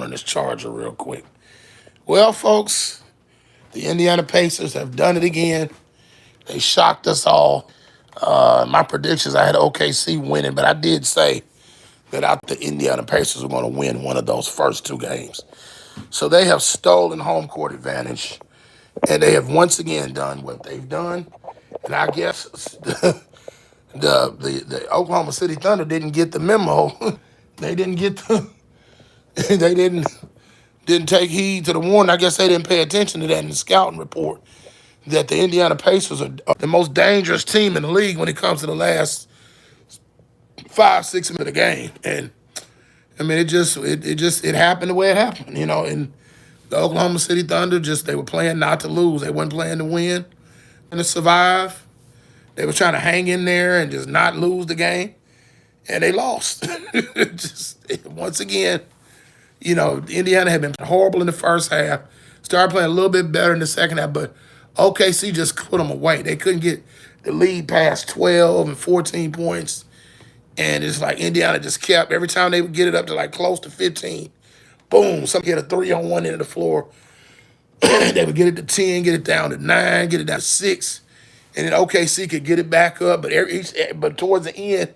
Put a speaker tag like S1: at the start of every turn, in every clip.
S1: on this charger real quick. Well, folks, the Indiana Pacers have done it again. They shocked us all. My predictions, I had OKC winning, but I did say that the Indiana Pacers were going to win one of those first two games. So they have stolen home court advantage, and they have once again done what they've done. And I guess the Oklahoma City Thunder didn't get the memo. They didn't get the they didn't take heed to the warning. I guess they didn't pay attention to that in the scouting report that the Indiana Pacers are the most dangerous team in the league when it comes to the last 5-6 minutes of the game. And I mean, it happened the way it happened, And the Oklahoma City Thunder they were playing not to lose. They weren't playing to win and to survive. They were trying to hang in there and just not lose the game, and they lost. Once again, Indiana had been horrible in the first half, started playing a little bit better in the second half, but OKC just put them away. They couldn't get the lead past 12 and 14 points, and it's like Indiana just kept, every time they would get it up to like close to 15, boom, somebody hit a 3-on-1 end of the floor. They would get it to 10, get it down to 9, get it down to 6, and then OKC could get it back up, but towards the end,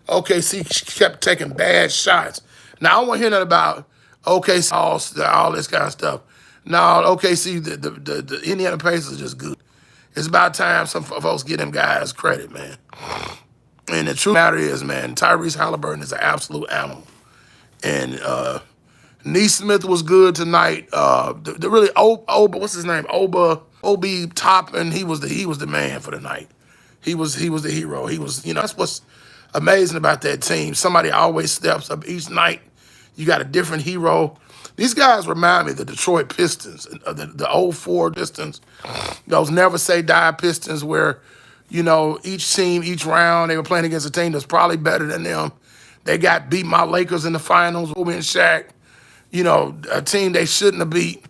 S1: OKC kept taking bad shots. Now, I don't want to hear nothing about OKC, all this kind of stuff. No, OKC, the Indiana Pacers are just good. It's about time some folks give them guys credit, man. And the truth matter is, man, Tyrese Halliburton is an absolute animal. And Neesmith was good tonight. What's his name? Obi Toppin. He was the man for the night. He was the hero. That's what's amazing about that team. Somebody always steps up each night. You got a different hero. These guys remind me of the Detroit Pistons, the old '04 Pistons, those never say die Pistons where, each team, each round, they were playing against a team that's probably better than them. They got beat by Lakers in the finals, Kobe and Shaq, a team they shouldn't have beat,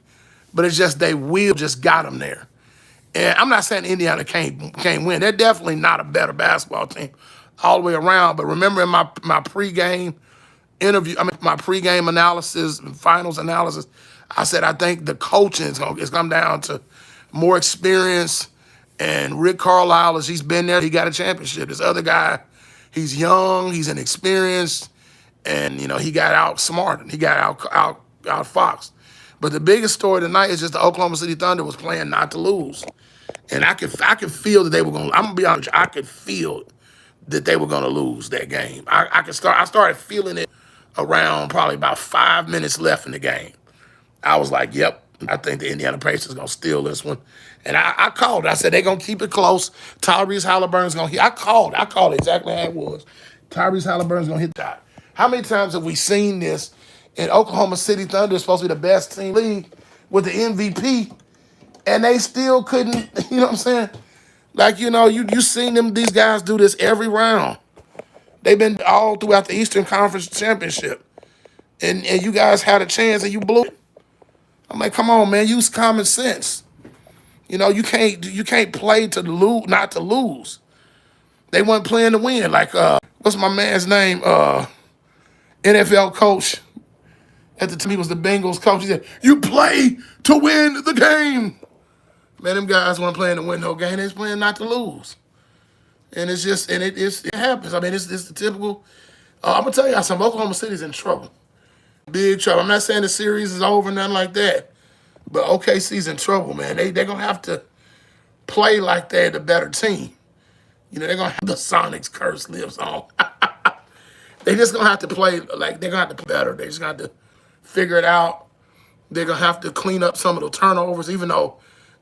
S1: but it's just they will just got them there. And I'm not saying Indiana can't win. They're definitely not a better basketball team all the way around. But remember in my pregame my pregame analysis, finals analysis, I said I think the coaching is come down to more experience. And Rick Carlisle, as he's been there, he got a championship. This other guy, he's young, he's inexperienced, and he got outsmarted. He got outfoxed. But the biggest story tonight is just the Oklahoma City Thunder was playing not to lose. And I could feel that they were going to, I'm going to be honest, I could feel that they were going to lose that game. I started feeling it around probably about 5 minutes left in the game. I was like, yep, I think the Indiana Pacers going to steal this one. And I called it. I said, they're going to keep it close. Tyrese Halliburton's going to hit. I called it exactly how it was. Tyrese Halliburton's going to hit that. How many times have we seen this? And Oklahoma City Thunder is supposed to be the best team in the league with the MVP, and they still couldn't, you know what I'm saying? Like, you seen these guys do this every round. They've been all throughout the Eastern Conference Championship. And you guys had a chance and you blew it. I'm like, come on, man, use common sense. You can't play to lose, not to lose. They weren't playing to win. Like, what's my man's name? NFL coach. At the time, he was the Bengals coach. He said, you play to win the game. Man, them guys weren't playing to win no game. They was playing not to lose. And it's just, it happens. I mean, it's the typical. I'm going to tell you something. Oklahoma City's in trouble. Big trouble. I'm not saying the series is over, nothing like that. But OKC's in trouble, man. They're going to have to play like they're the better team. They're going to have the Sonics curse lives on. They're just going to have to play like they're going to have to play better. They're just going to have to figure it out. They're going to have to clean up some of the turnovers, even though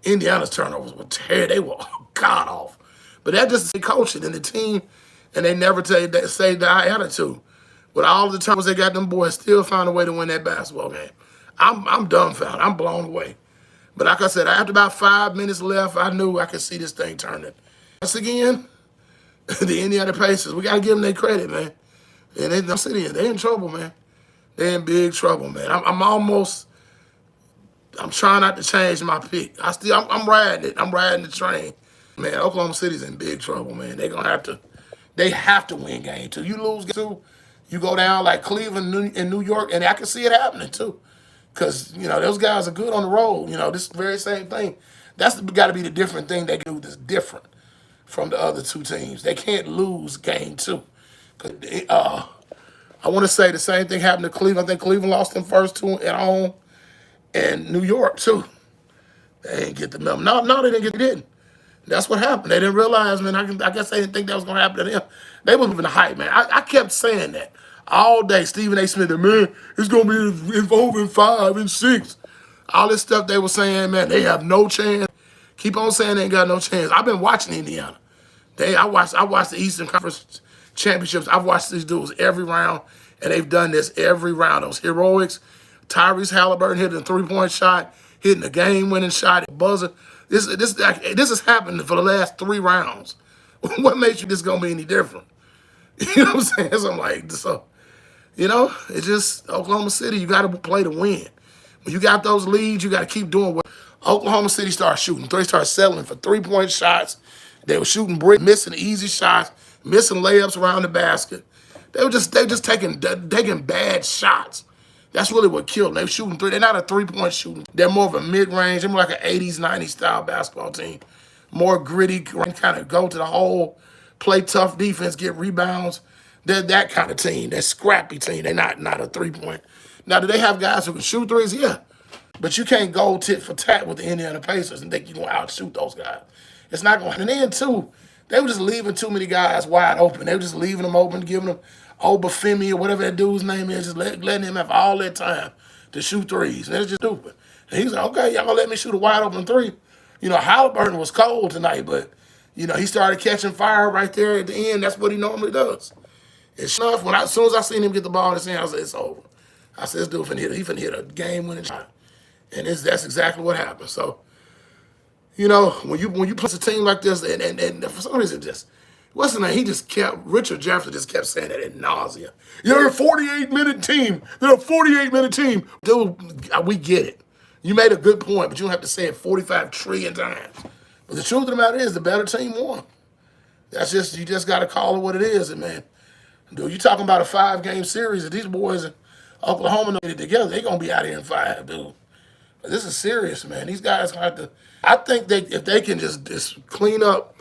S1: Indiana's turnovers were terrible. They were god off. But that's just the coaching and the team, and they never say the attitude. With all the turnovers they got, them boys still found a way to win that basketball game. I'm dumbfounded. I'm blown away. But like I said, after about 5 minutes left, I knew I could see this thing turning. Once again, the Indiana Pacers, we got to give them their credit, man. And they're in trouble, man. They're in big trouble, man. I'm trying not to change my pick. I'm riding it. I'm riding the train. Man, Oklahoma City's in big trouble, man. They have to win game two. You lose game two, you go down like Cleveland and New York, and I can see it happening too. Because, those guys are good on the road. This very same thing. That's got to be the different thing they can do that's different from the other two teams. They can't lose game two. 'Cause, I want to say the same thing happened to Cleveland. I think Cleveland lost them first two at home, and New York too. They didn't get the memo. No, they didn't. That's what happened. They didn't realize, man. I guess they didn't think that was going to happen to them. They were moving the hype, man. I kept saying that all day. Stephen A. Smith, man, it's going to be involved in 5 and 6. All this stuff they were saying, man, they have no chance. Keep on saying they ain't got no chance. I've been watching Indiana. I watched the Eastern Conference Championships. I've watched these dudes every round, and they've done this every round. Those heroics, Tyrese Halliburton hitting a 3-point shot, hitting a game-winning shot at buzzer. This has happened for the last 3 rounds. What makes you this gonna be any different? You know what I'm saying? So I'm like, it's just Oklahoma City. You got to play to win. When you got those leads, you got to keep doing what Oklahoma City started shooting. They started settling for 3-point shots. They were shooting brick, missing easy shots, missing layups around the basket. They just taking bad shots. That's really what killed them. They were shooting 3. They're not a 3-point shooting. They're more of a mid-range. They're more like an 80s, 90s style basketball team. More gritty, kind of go to the hole, play tough defense, get rebounds. They're that kind of team. That scrappy team. They're not a 3-point. Now, do they have guys who can shoot threes? Yeah. But you can't go tit for tat with the Indiana Pacers and think you're going to outshoot those guys. It's not going to. And then, too, they were just leaving too many guys wide open. They were just leaving them open, giving them Obafemi or whatever that dude's name is, just letting him have all that time to shoot threes. And it's just stupid. And he's like, okay, y'all going to let me shoot a wide open 3. Halliburton was cold tonight, but, he started catching fire right there at the end. That's what he normally does. And sure enough, as soon as I seen him get the ball in his hand, I said, it's over. I said, this dude finna hit a game-winning shot. And that's exactly what happened. So, when you play a team like this, and for some reason, what's the name? Richard Jefferson just kept saying that ad nauseum. You're a 48-minute team. They're a 48-minute team. Dude, we get it. You made a good point, but you don't have to say it 45 trillion times. But the truth of the matter is, the better team won. You just got to call it what it is. And, man, dude, you talking about a 5-game series, and these boys in Oklahoma don't get it together, they're going to be out here in 5, dude. But this is serious, man. These guys have to. I think if they can just clean up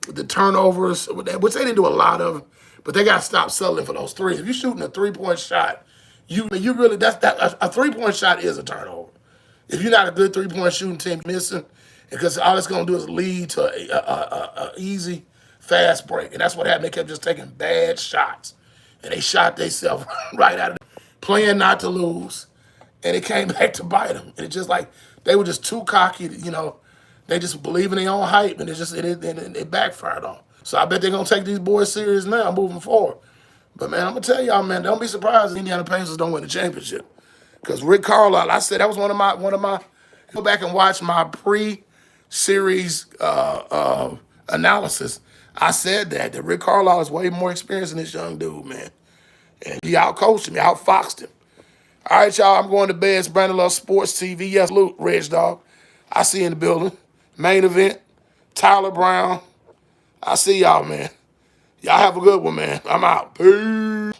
S1: the turnovers, which they didn't do a lot of, but they got to stop settling for those threes. If you're shooting a 3-point shot, you really a 3-point shot is a turnover. If you're not a good 3-point shooting team, missing, because all it's going to do is lead to a easy, fast break. And that's what happened. They kept just taking bad shots. And they shot themselves right out of it, playing not to lose. And it came back to bite them. And it's just like they were just too cocky, They just believe in their own hype, and it backfired on them. So I bet they're going to take these boys serious now moving forward. But, man, I'm going to tell y'all, man, don't be surprised if Indiana Pacers don't win the championship. Because Rick Carlisle, I said that was one of my. Go back and watch my pre-series analysis. I said that Rick Carlisle is way more experienced than this young dude, man. And he outcoached him, he outfoxed him. All right, y'all, I'm going to bed. It's Brandon Love Sports TV. Yes, Luke, Reg Dog. I see you in the building. Main event, Tyler Brown. I see y'all, man. Y'all have a good one, man. I'm out. Peace.